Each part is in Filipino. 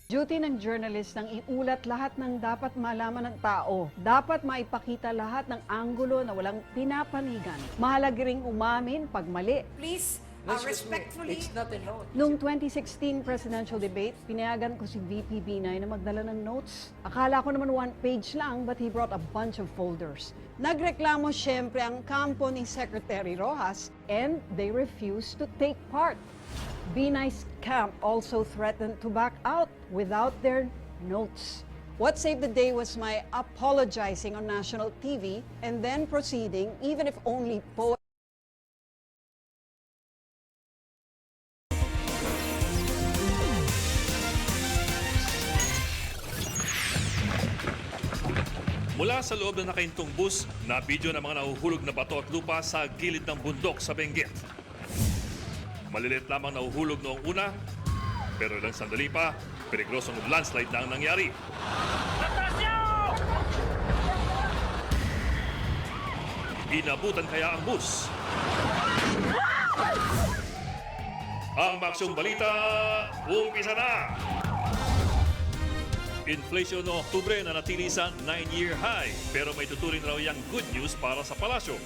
Duty ng journalist nang iulat lahat ng dapat malaman ng tao. Dapat maipakita lahat ng anggulo na walang pinapanigan. Mahalaga ring umamin pag mali. Please, respectfully. It's not a note. Noong 2016 presidential debate, pinayagan ko si VP Binay na magdala ng notes. Akala ko naman one page lang, but he brought a bunch of folders. Nagreklamo siyempre ang kampo ni Secretary Rojas and they refused to take part. Binay's camp also threatened to back out without their notes. What saved the day was my apologizing on national TV and then proceeding, even if only Mula sa loob ng nakaintong bus, na video ng mga nahuhulog na bato at lupa sa gilid ng bundok sa Benguet. Malilit lamang nahuhulog noong una, pero ilang sandali pa, peligrosong landslide na ang nangyari. Inabutan kaya ang bus? Ang Aksyong Balita, umpisa na! Inflation noong Oktubre na natili sa 9-year high, pero may tuturing raw yang good news para sa palasyo.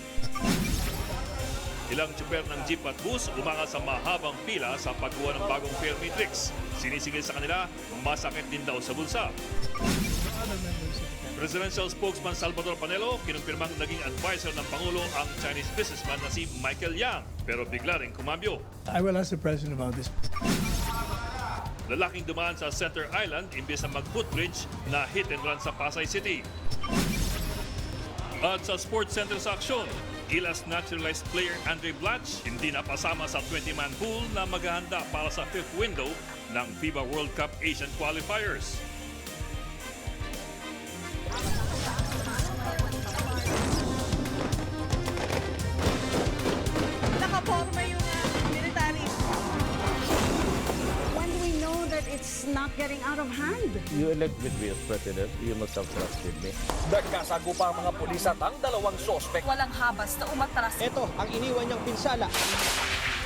Ilang tsuper ng jeep at bus umangat sa mahabang pila sa pagkuha ng bagong fare matrix. Sinisingil sa kanila, masakit din daw sa bulsa. Presidential spokesman Salvador Panelo kinumpirmang naging advisor ng Pangulo ang Chinese businessman na si Michael Yang, pero bigla rin kumambyo. I will ask the President about this. Lalaking dumaan sa Center Island imbes na mag-footbridge na hit and run sa Pasay City. At sa Sports Center sa Aksyon, Gilas naturalized player Andre Blatch hindi napasama sa 20-man pool na maghahanda para sa 5th window ng FIBA World Cup Asian Qualifiers. nakaporma yung military. When do we know that it's not getting out of hand? You elect with me as president, you must have trust with me. Nagkasagupa ang mga pulis at ang dalawang sospek. Walang habas na umatras. Ito ang iniwan niyang pinsala.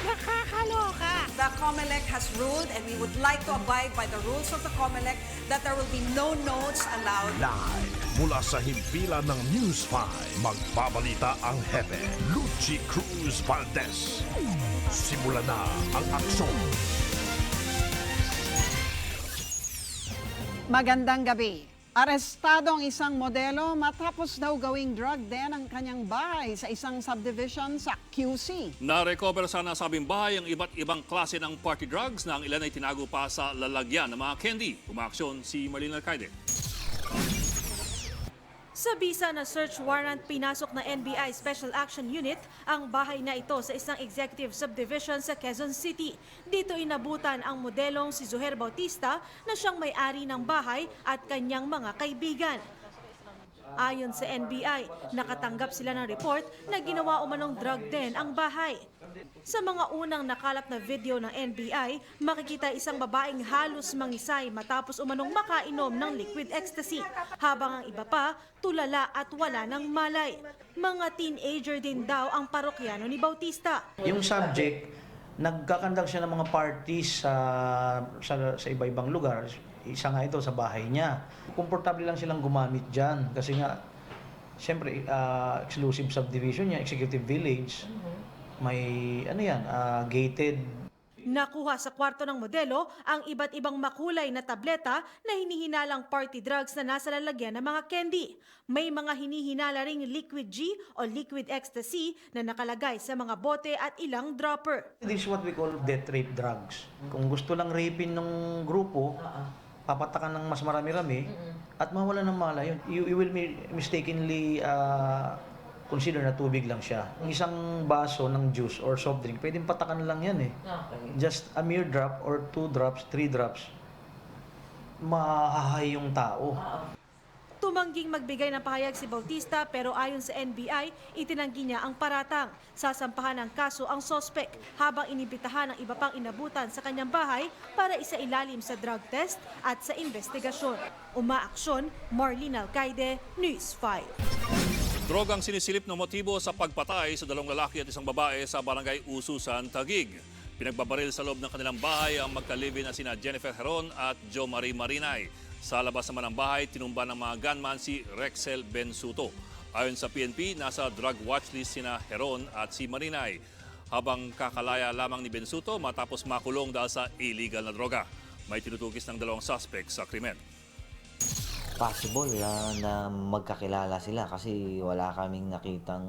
Nakakaloka. The COMELEC has ruled and we would like to abide by the rules of the COMELEC that there will be no notes allowed. Live mula sa himpilan ng News 5, magbabalita ang hepe, Lucy Cruz Valdez. Simula na ang aksyon. Magandang gabi. Arestado ang isang modelo matapos daw gawing drug den ang kanyang bahay sa isang subdivision sa QC. Na-recover sa nasabing bahay ang iba't ibang klase ng party drugs na ang ilan ay tinago pa sa lalagyan ng mga candy. Umaaksyon si Marlene Alcaide. Sa bisa na search warrant, pinasok na NBI Special Action Unit ang bahay na ito sa isang executive subdivision sa Quezon City. Dito inabutan ang modelong si Zuher Bautista na siyang may-ari ng bahay at kanyang mga kaibigan. Ayon sa NBI, nakatanggap sila ng report na ginawa umanong drug den ang bahay. Sa mga unang nakalap na video ng NBI, makikita isang babaeng halos mangisay matapos umanong makainom ng liquid ecstasy, habang ang iba pa tulala at wala ng malay. Mga teenager din daw ang parokyano ni Bautista. Yung subject, nagkakandak siya ng mga parties sa iba-ibang lugar. Isa nga ito sa bahay niya. Komportable lang silang gumamit dyan kasi nga, siyempre, exclusive subdivision niya, executive village. May gated. Nakuha sa kwarto ng modelo ang iba't ibang makulay na tableta na hinihinalang party drugs na nasa lalagyan ng mga candy. May mga hinihinala ring liquid G o liquid ecstasy na nakalagay sa mga bote at ilang dropper. This is what we call death rape drugs. Kung gusto lang rapin ng grupo, papatakan ng mas marami-rami at mawala ng malay yun. You will mistakenly consider na tubig lang siya. Ang isang baso ng juice or soft drink, pwedeng patakan lang yan eh. Just a mere drop or 2 drops, 3 drops, mahahay yung tao. Tumangging magbigay ng pahayag si Bautista pero ayon sa NBI, itinanggi niya ang paratang. Sasampahan ng kaso ang sospek habang inibitahan ng iba pang inabutan sa kanyang bahay para isailalim sa drug test at sa investigasyon. Umaaksyon, Marlene Alcaide, News 5. Drogang sinisilip ng motibo sa pagpatay sa dalawang lalaki at isang babae sa barangay Ususan, Taguig. Pinagbabaril sa loob ng kanilang bahay ang magka-live-in na sina Jennifer Heron at Jo Marie Marinay. Sa labas naman ng bahay, tinumba ng mga gunman si Rexel Bensuto. Ayon sa PNP, nasa drug watchlist sina Heron at si Marinay. Habang kakalaya lamang ni Bensuto matapos makulong dahil sa illegal na droga. May tinutukis ng 2 suspect sa krimen. Possible na magkakilala sila kasi wala kaming nakitang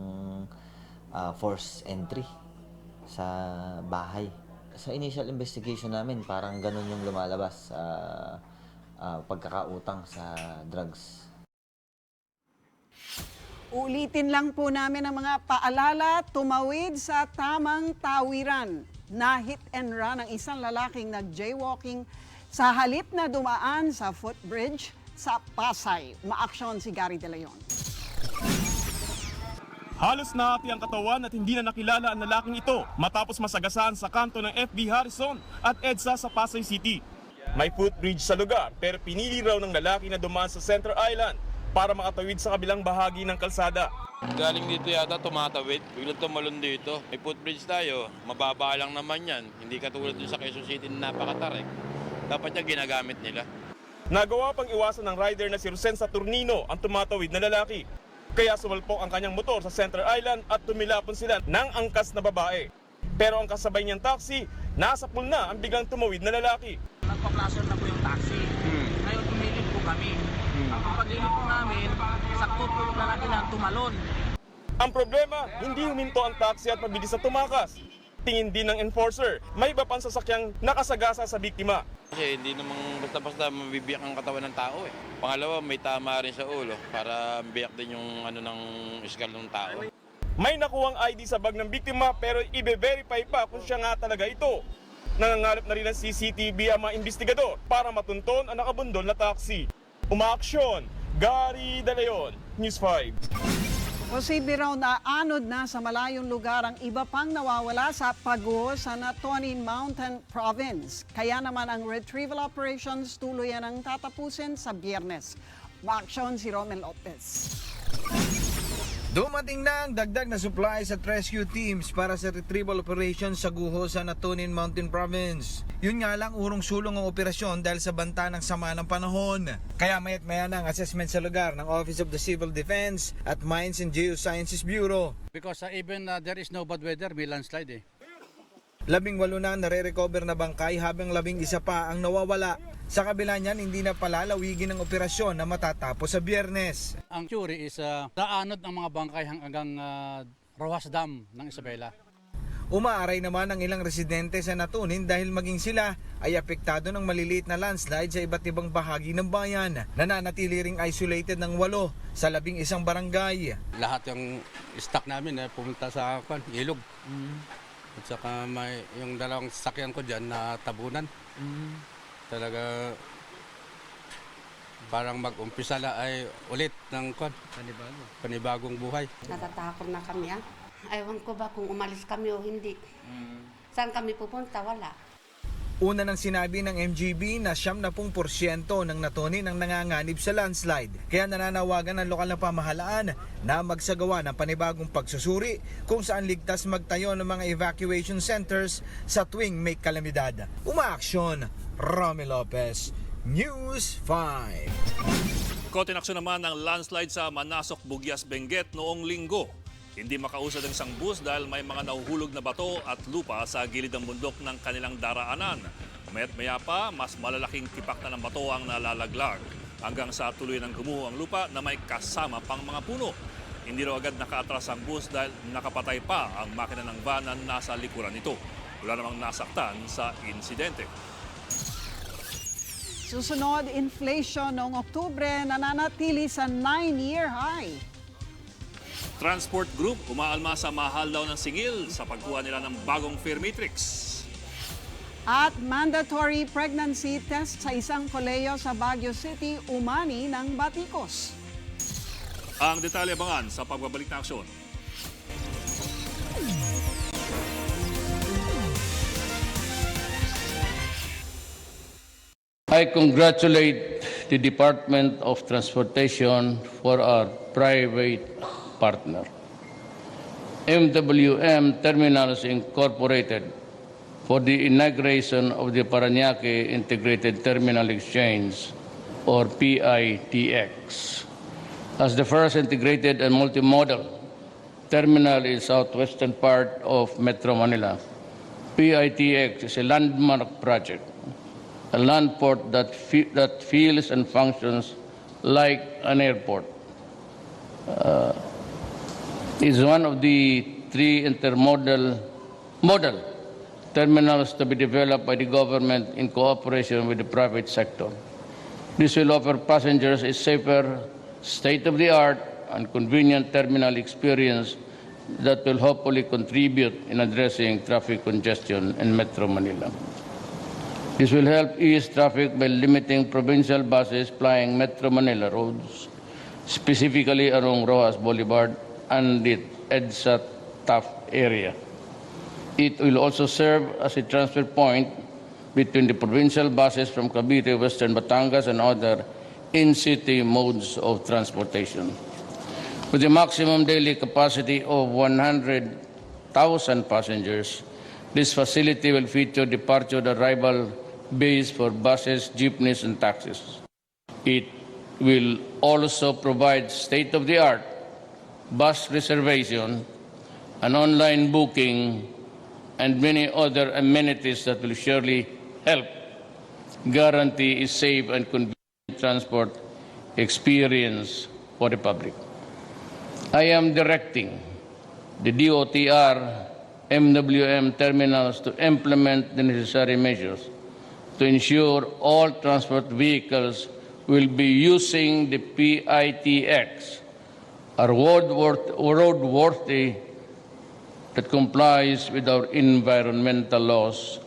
forced entry sa bahay. Sa initial investigation namin, parang ganun yung lumalabas sa pagkakautang sa drugs. Ulitin lang po namin ang mga paalala, tumawid sa tamang tawiran. Na-hit and run ang isang lalaking nag-jaywalking sa halip na dumaan sa footbridge sa Pasay. Umaaksyon si Gary De Leon. Halos nahati ang katawan at hindi na nakilala ang lalaking ito matapos masagasaan sa kanto ng FB Harrison at EDSA sa Pasay City. May footbridge sa lugar pero pinili raw ng lalaki na dumaan sa Center Island para makatawid sa kabilang bahagi ng kalsada. Galing dito yata tumatawid, biglang tumalon dito. May footbridge tayo, mababa lang naman yan. Hindi katulad dun sa Quezon City na napakatarek. Dapat niya ginagamit nila. Nagawa pang iwasan ng rider na si Rosen Saturnino ang tumatawid na lalaki. Kaya sumalpok ang kanyang motor sa Center Island at tumilapon sila ng angkas na babae. Pero ang kasabay niyang taxi, nasa pool na ang biglang tumawid na lalaki. Nagpa-flasher na po yung taxi. Ngayon umilip po kami. Ang pag-ilip po namin, sakto po yung lalaki na tumalon. Ang problema, hindi huminto ang taxi at mabilis na tumakas. Tingin din ng enforcer, may iba pang sasakyang nakasagasa sa biktima. Kasi hindi namang basta-basta mabibiyak ang katawan ng tao eh. Pangalawa, may tama rin sa ulo para biyak din yung ng iskal ng tao. May nakuhang ID sa bag ng biktima pero i-verify pa kung siya nga talaga ito. Nangangalap na rin ang CCTV ang mga investigador para matunton ang nakabundol na taxi. Umaaksyon, Gary De Leon, News 5. Posible raw na anod na sa malayong lugar ang iba pang nawawala sa pagguho sa Natonin Mountain Province. Kaya naman ang retrieval operations tuluyan ang tatapusin sa Biyernes. Maaksyon si Romel Lopez. Dumating na ang dagdag na supplies at rescue teams para sa retrieval operations sa guho sa Natonin Mountain Province. Yun nga lang urong-sulong ang operasyon dahil sa banta ng sama ng panahon. Kaya maya't maya na ang assessment sa lugar ng Office of the Civil Defense at Mines and Geosciences Bureau. Because even there is no bad weather, may landslide eh. 18 na nare-recover na bangkay habang 11 pa ang nawawala. Sa kabila niyan, hindi na palalawigin ang operasyon na matatapos sa Biyernes. Ang theory is naanod ang mga bangkay hanggang Rojas Dam ng Isabela. Umaaray naman ang ilang residente sa Natonin dahil maging sila ay apektado ng maliliit na landslide sa iba't ibang bahagi ng bayan. Nananatili ring isolated ng 8 sa 11 barangay. Lahat yung stock namin pumunta sa ilog. At saka may yung 2 sasakyan ko dyan na tabunan. Talaga parang mag-umpisa na ay ulit ng panibagong buhay. Natatakot na kami Aywan ko ba kung umalis kami o hindi. Saan kami pupunta? Wala. Una nang sinabi ng MGB na 70% ng Natonin ang nanganganib sa landslide. Kaya nananawagan ng lokal na pamahalaan na magsagawa ng panibagong pagsusuri kung saan ligtas magtayo ng mga evacuation centers sa tuwing may kalamidad. Umaaksyon, Romy Lopez, News 5. Kotinakso naman ng landslide sa Manasok, Bugyas, Benguet noong linggo. Hindi makausad ang isang bus dahil may mga nahuhulog na bato at lupa sa gilid ng bundok ng kanilang daraanan. Maya't maya pa, mas malalaking tipak na ng bato ang nalalaglag. Hanggang sa tuloy ng gumuho ang lupa na may kasama pang mga puno. Hindi raw agad nakaatras ang bus dahil nakapatay pa ang makina ng van na nasa likuran nito. Wala namang nasaktan sa insidente. Susunod, inflation noong Oktubre nananatili sa 9-year high. Transport Group umaalma sa mahal daw ng singil sa pagkuha nila ng bagong fare matrix. At mandatory pregnancy test sa isang kolehiyo sa Baguio City umani ng batikos. Ang detalye abangan sa pagbabalik na aksyon. I congratulate the Department of Transportation for our private partner, MWM Terminals Incorporated, for the inauguration of the Parañaque Integrated Terminal Exchange, or PITX. As the first integrated and multimodal terminal in southwestern part of Metro Manila, PITX is a landmark project, a land port that feels and functions like an airport. Is one of the 3 intermodal model terminals to be developed by the government in cooperation with the private sector. This will offer passengers a safer, state-of-the-art, and convenient terminal experience that will hopefully contribute in addressing traffic congestion in Metro Manila. This will help ease traffic by limiting provincial buses plying Metro Manila roads, specifically along Rojas Boulevard and the EDSA Taft area. It will also serve as a transfer point between the provincial buses from Cavite, Western Batangas, and other in-city modes of transportation. With a maximum daily capacity of 100,000 passengers, this facility will feature departure and arrival bays for buses, jeepneys, and taxis. It will also provide state-of-the-art bus reservation and online booking and many other amenities that will surely help guarantee a safe and convenient transport experience for the public. I am directing the DOTR MWM terminals to implement the necessary measures to ensure all transport vehicles will be using the PITX, a roadworthy that complies with our environmental laws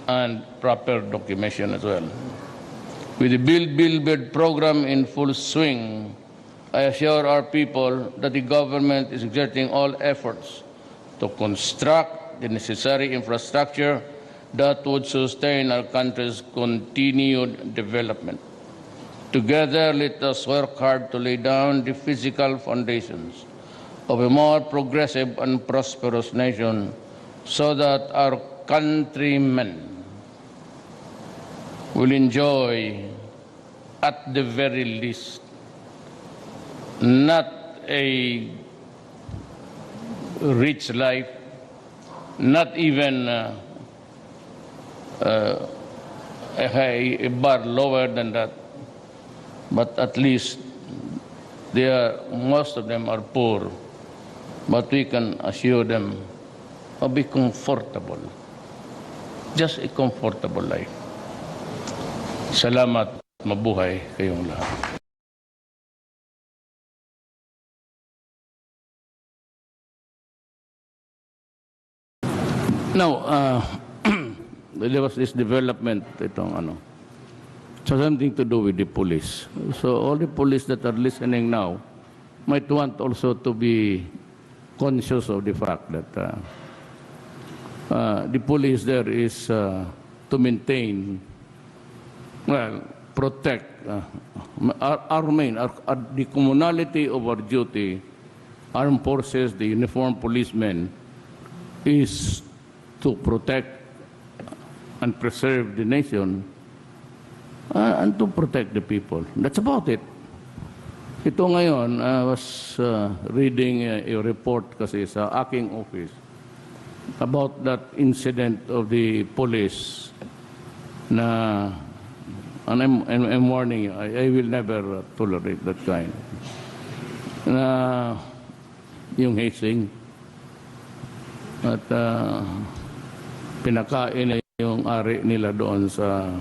and proper documentation as well. With the Build program in full swing, I assure our people that the government is exerting all efforts to construct the necessary infrastructure that would sustain our country's continued development. Together, let us work hard to lay down the physical foundations of a more progressive and prosperous nation so that our countrymen will enjoy, at the very least, not a rich life, not even a bar lower than that, but at least most of them are poor, but we can assure them of be comfortable, just a comfortable life. Salamat, mabuhay kayong lahat. Now, there was this development, so something to do with the police. So all the police that are listening now might want also to be conscious of the fact that the police there is to maintain, protect the commonality of our duty. Armed forces, the uniformed policemen, is to protect and preserve the nation and to protect the people. That's about it. Ito ngayon, I was reading a report kasi sa aking office about that incident of the police na, and I'm warning you, I will never tolerate that kind. Na yung hazing at pinakain na yung ari nila doon sa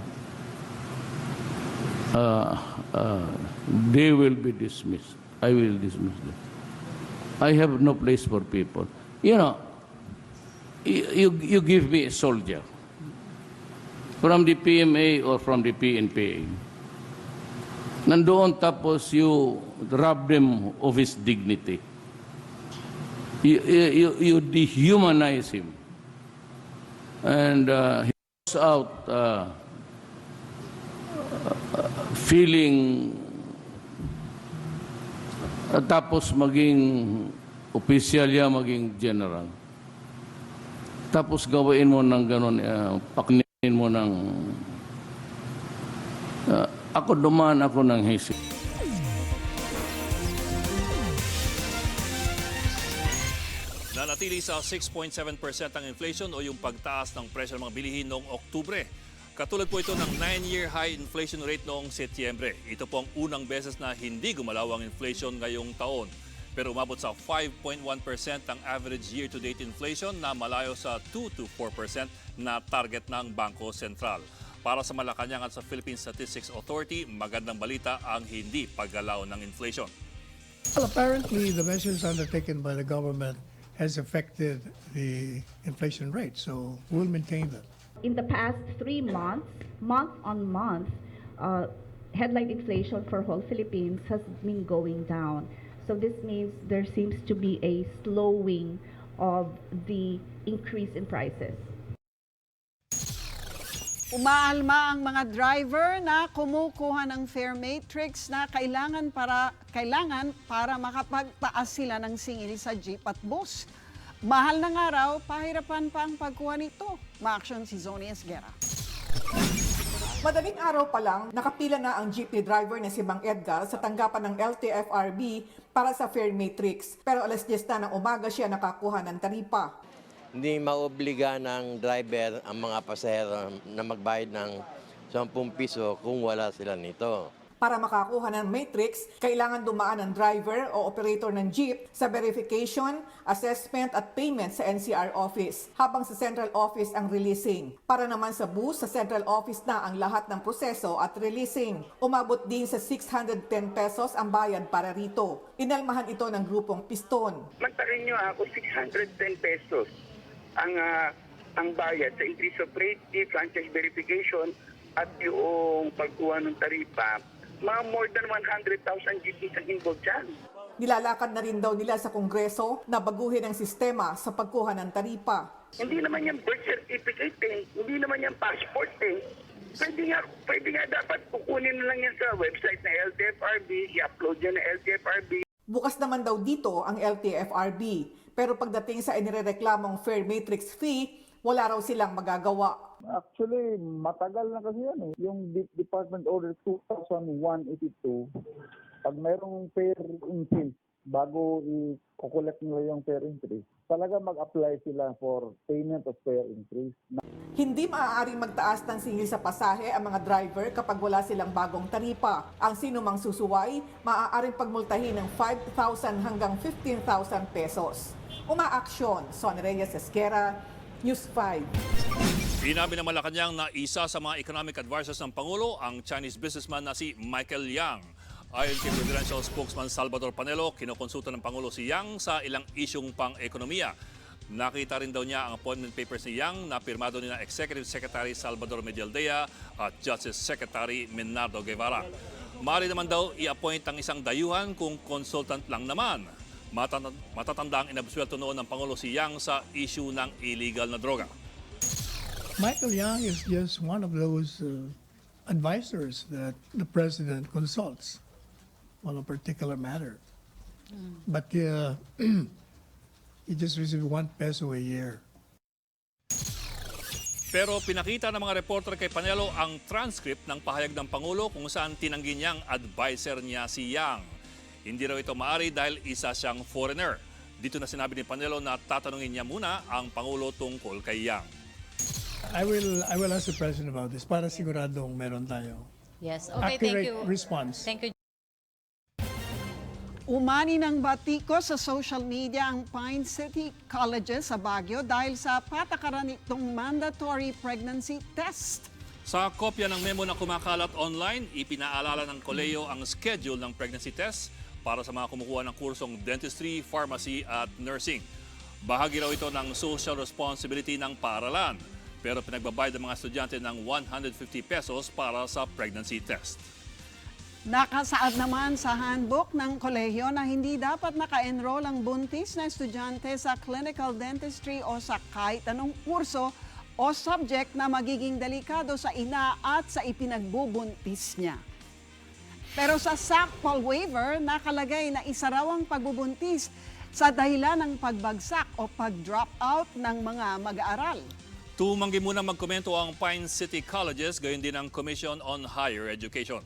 they will be dismissed. I will dismiss them. I have no place for people. You know, you give me a soldier from the PMA or from the PNPA. Nandoon tapos you rob them of his dignity. You dehumanize him. And he goes out feeling tapos maging official ya, maging general. Tapos gawain mo ng gano'n, pakinin mo ng... ako dumaan ako ng hisip. Nanatili sa 6.7% ang inflation o yung pagtaas ng presyo ng mga bilihin noong Oktubre. Katulad po ito ng 9-year high inflation rate noong Setyembre. Ito po ang unang beses na hindi gumalaw ang inflation ngayong taon. Pero umabot sa 5.1% ang average year-to-date inflation na malayo sa 2 to 4% na target ng Bangko Sentral. Para sa Malacanang at sa Philippine Statistics Authority, magandang balita ang hindi paggalaw ng inflation. Well, apparently, the measures undertaken by the government has affected the inflation rate, so we'll maintain that. In the past 3 months, month on month, headline inflation for whole Philippines has been going down. So this means there seems to be a slowing of the increase in prices. Umaalma ang mga driver na kumukuha ng fare matrix na kailangan para makapagtaas sila ng singil sa jeep at bus. Mahal ng araw, pahirapan pa ang pagkuha nito. Ma-aksyon si Zoni Esguera. Madaling araw pa lang, nakapila na ang jeepney driver na si Mang Edgar sa tanggapan ng LTFRB para sa fare matrix. Pero alas 10 na ng umaga siya nakakuha ng taripa. Hindi maobliga ng driver ang mga pasahero na magbayad ng 10 piso kung wala sila nito. Para makakuha ng matrix, kailangan dumaan ng driver o operator ng jeep sa verification, assessment at payment sa NCR office, habang sa central office ang releasing. Para naman sa bus, sa central office na ang lahat ng proseso at releasing. Umabot din sa 610 pesos ang bayad para rito. Inalmahan ito ng grupong Piston. Magtakin nyo ako 610 pesos ang bayad sa increase of rate, franchise verification at yung pagkuha ng taripa. Mga more than 100,000 jeepneys ang involved dyan. Nilalakad na rin daw nila sa Kongreso na baguhin ang sistema sa pagkuha ng taripa. Hindi naman yan birth certificate hindi naman yan passport Pwede nga dapat kukunin na lang yan sa website na LTFRB, i-upload yan na LTFRB. Bukas naman daw dito ang LTFRB, pero pagdating sa inirereklamong fare matrix fee, wala raw silang magagawa. Actually, matagal na kasi yan eh. Yung Department Order 2001-82, pag mayroong fare increase, bago i-collect nila yung fare increase, talaga mag-apply sila for payment of fare increase. Hindi maaaring magtaas ng singil sa pasahe ang mga driver kapag wala silang bagong taripa. Ang sinumang susuway, maaaring pagmultahin ng 5,000 hanggang 15,000 pesos. Umaaksyon, Son Reyes Esguera, News 5. Inamin ng Malacanang na isa sa mga economic advisors ng Pangulo ang Chinese businessman na si Michael Yang. Ayon kay Presidential Spokesman Salvador Panelo, kinukonsulta ng Pangulo si Yang sa ilang isyong pang-ekonomiya. Nakita rin daw niya ang appointment papers ni Yang na pirmado ni na Executive Secretary Salvador Medialdea at Justice Secretary Menardo Guevara. Maaari naman daw i-appoint ang isang dayuhan kung consultant lang naman. Matatanda ang inabsuelto noon ng Pangulo si Yang sa issue ng illegal na droga. Michael Yang is just one of those advisors that the president consults on a particular matter. But he just received 1 peso a year. Pero pinakita ng mga reporter kay Panelo ang transcript ng pahayag ng Pangulo kung saan tinanggi niyang advisor niya si Yang. Hindi raw ito maaari dahil isa siyang foreigner. Dito na sinabi ni Panelo na tatanungin niya muna ang Pangulo tungkol kay Yang. I will ask the president about this para siguradong meron tayo. Yes, okay, accurate thank you. Response. Thank you. Umani ng batiko sa social media ang Pine City Colleges sa Baguio dahil sa patakaran nitong mandatory pregnancy test. Sa kopya ng memo na kumakalat online, ipinaalala ng kolehiyo ang schedule ng pregnancy test para sa mga kumukuha ng kursong dentistry, pharmacy at nursing. Bahagi raw ito ng social responsibility ng paaralan. Pero pinagbabayad ng mga estudyante ng 150 pesos para sa pregnancy test. Nakasaad naman sa handbook ng kolehiyo na hindi dapat naka-enroll ang buntis na estudyante sa clinical dentistry o sa kahit anong kurso o subject na magiging delikado sa ina at sa ipinagbubuntis niya. Pero sa SACPAL waiver, nakalagay na isa raw ang pagbubuntis sa dahilan ng pagbagsak o pag-drop out ng mga mag-aaral. Tumanggi muna magkomento ang Pine City Colleges, gayon din ang Commission on Higher Education.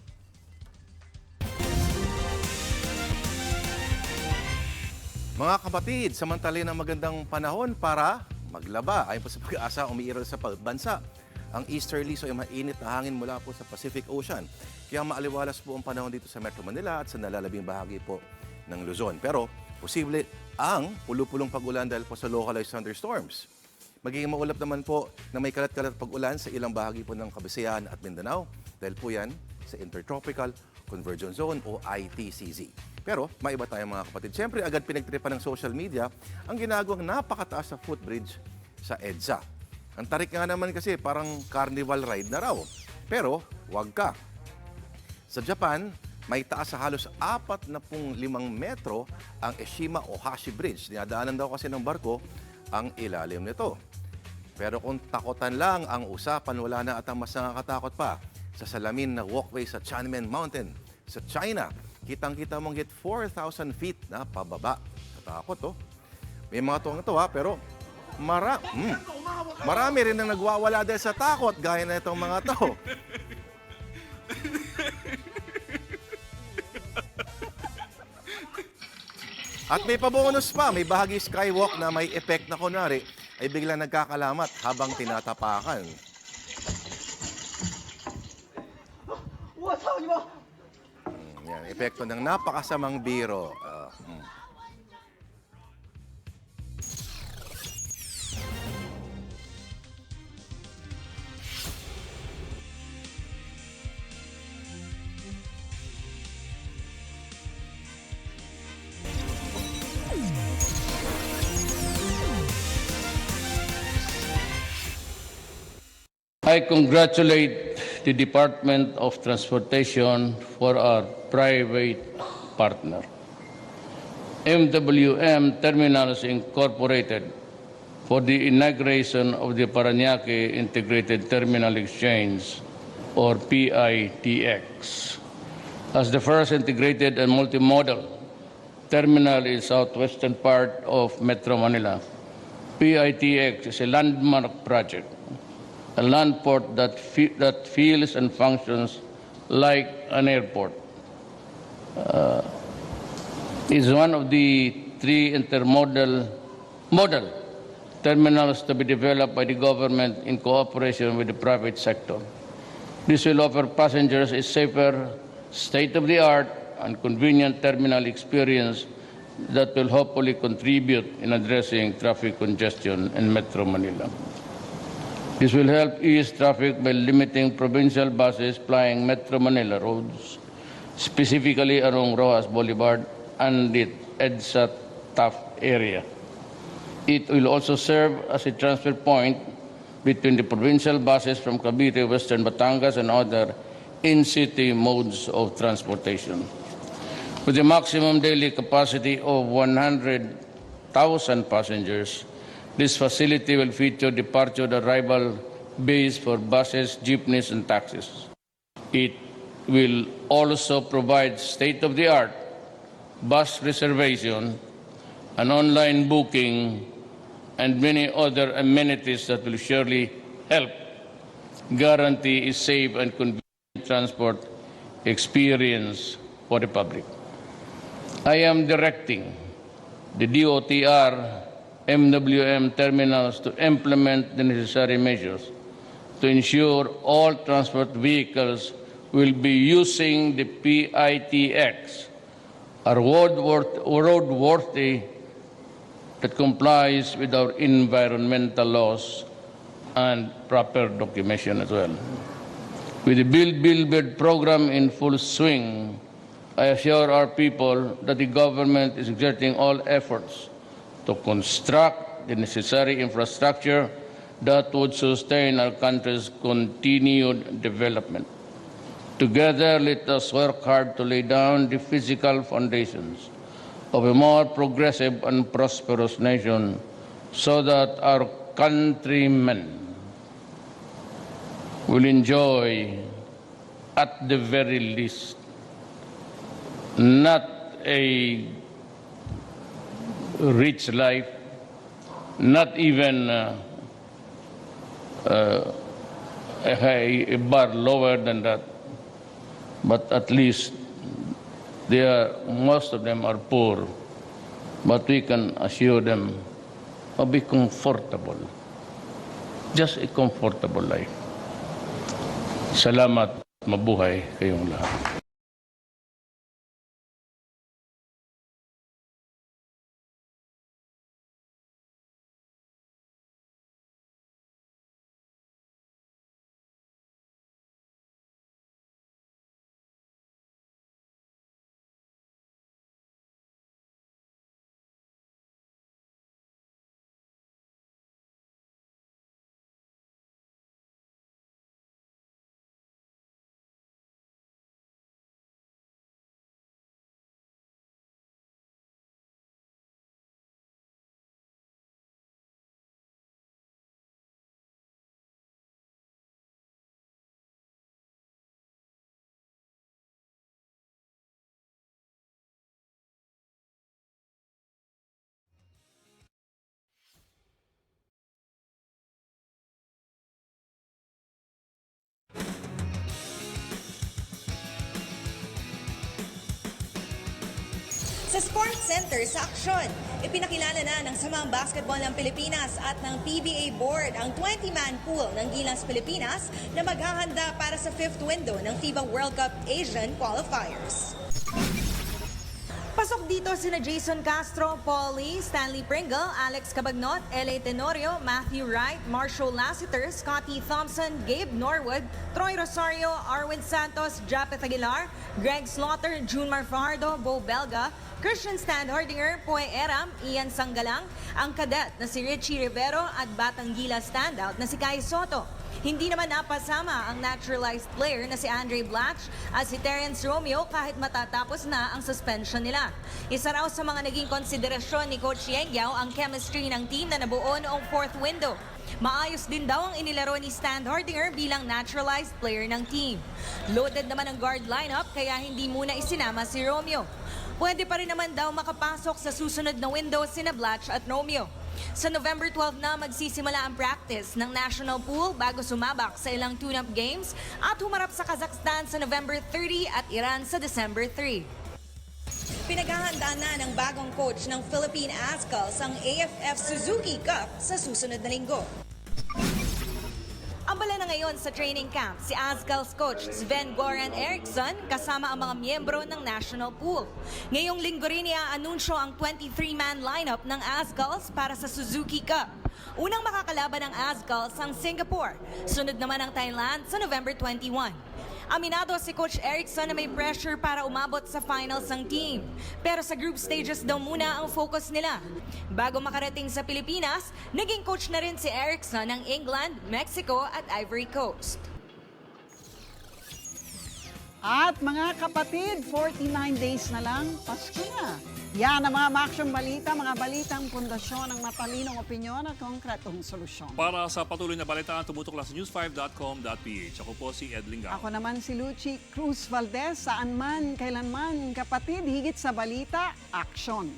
Mga kapatid, samantalin ang magandang panahon para maglaba. Ayon po sa Pag-asa, umiiral sa bansa ang easterlies o yung mainit na hangin mula po sa Pacific Ocean. Kaya maaliwalas po ang panahon dito sa Metro Manila at sa nalalabing bahagi po ng Luzon. Pero posible ang pulupulong pag-ulan dahil po sa localized thunderstorms. Magiging maulap naman po na may kalat-kalat pag-ulan sa ilang bahagi po ng Kabisayan at Mindanao dahil po yan sa Intertropical Convergence Zone o ITCZ. Pero maiba tayo mga kapatid. Siyempre agad pinagtripan ng social media ang ginagawang napakataas na footbridge sa EDSA. Ang tarik nga naman kasi parang carnival ride na raw. Pero wag ka. Sa Japan, may taas sa halos 45 metro ang Eshima Ohashi Bridge. Dinadaanan daw kasi ng barko ang ilalim nito. Pero kung takotan lang ang usapan, wala na at ang mas nakakatakot pa. Sa salamin na walkway sa Tiananmen Mountain sa China, kitang-kita mong hit 4,000 feet na pababa. Katakot, oh. May mga tuwang-tuwa, pero marami rin ang nagwawala dahil sa takot, gaya na itong mga to. At may pabonus pa, may bahagi skywalk na may effect na kunwari ay biglang nagkakalamat habang tinatapakan. Yan, epekto ng napakasamang biro. I congratulate the Department of Transportation for our private partner. MWM Terminals Incorporated for the inauguration of the Parañaque Integrated Terminal Exchange, or PITX, as the first integrated and multimodal terminal in southwestern part of Metro Manila. PITX is a landmark project, a land port that feels and functions like an airport. Is one of the 3 intermodal model terminals to be developed by the government in cooperation with the private sector. This will offer passengers a safer, state-of-the-art, and convenient terminal experience that will hopefully contribute in addressing traffic congestion in Metro Manila. This will help ease traffic by limiting provincial buses plying Metro Manila roads, specifically along Rojas Boulevard and the EDSA Taft area. It will also serve as a transfer point between the provincial buses from Cavite, Western Batangas, and other in-city modes of transportation. With a maximum daily capacity of 100,000 passengers, this facility will feature departure and arrival bays for buses, jeepneys, and taxis. It will also provide state-of-the-art bus reservation and online booking and many other amenities that will surely help guarantee a safe and convenient transport experience for the public. I am directing the DOTR MWM terminals to implement the necessary measures to ensure all transport vehicles will be using the PITX, are roadworthy, that complies with our environmental laws and proper documentation as well. With the Build program in full swing, I assure our people that the government is exerting all efforts to construct the necessary infrastructure that would sustain our country's continued development. Together, let us work hard to lay down the physical foundations of a more progressive and prosperous nation so that our countrymen will enjoy, at the very least, not a rich life, not even a bar lower than that, but at least most of them are poor, but we can assure them of be comfortable, just a comfortable life. Salamat, mabuhay kayong lahat. Sa Sports Center sa Aksyon, ipinakilala na ng Samang Basketball ng Pilipinas at ng PBA Board ang 20-man pool ng Gilas Pilipinas na maghahanda para sa 5th window ng FIBA World Cup Asian Qualifiers. Pasok dito sina Jason Castro, Paul Lee, Stanley Pringle, Alex Cabagnot, L.A. Tenorio, Matthew Wright, Marshall Lassiter, Scotty Thompson, Gabe Norwood, Troy Rosario, Arwin Santos, Japeth Aguilar, Greg Slaughter, Junmar Fajardo, Bo Belga, Christian Standhardinger, Poy Eram, Ian Sanggalang, ang kadet na si Richie Rivero at Batang Gilas standout na si Kai Soto. Hindi naman napasama ang naturalized player na si Andre Blatch at si Terence Romeo kahit matatapos na ang suspension nila. Isa raw sa mga naging konsiderasyon ni Coach Yengyao ang chemistry ng team na nabuo noong 4th window. Maayos din daw ang inilaro ni Standhardinger bilang naturalized player ng team. Loaded naman ang guard lineup kaya hindi muna isinama si Romeo. Pwede pa rin naman daw makapasok sa susunod na window sina Blatch at Romeo. Sa November 12 na magsisimula ang practice ng national pool bago sumabak sa ilang tune-up games at humarap sa Kazakhstan sa November 30 at Iran sa December 3. Pinaghahandaan na ng bagong coach ng Philippine Azkals ang AFF Suzuki Cup sa susunod na linggo. Ambala na ngayon sa training camp si Azkals coach Sven Goran Eriksson kasama ang mga miyembro ng national pool. Ngayong linggo rin i-aanunsyo ang 23-man lineup ng Azkals para sa Suzuki Cup. Unang makakalaban ng Azkals ang Singapore, sunod naman ang Thailand sa November 21. Aminado si Coach Eriksson na may pressure para umabot sa finals ang team. Pero sa group stages daw muna ang focus nila. Bago makarating sa Pilipinas, naging coach na rin si Eriksson ng England, Mexico at Ivory Coast. At mga kapatid, 49 days na lang, Pasko na. Yan ang mga maaksyong balita, mga balitang pundasyon ng matalinong opinyon at konkretong solusyon. Para sa patuloy na balitaan, tumutok lang sa news5.com.ph. Ako po si Ed Lingao. Ako naman si Lucy Cruz Valdez. Saan man, kailanman, kapatid, higit sa balita, aksyon.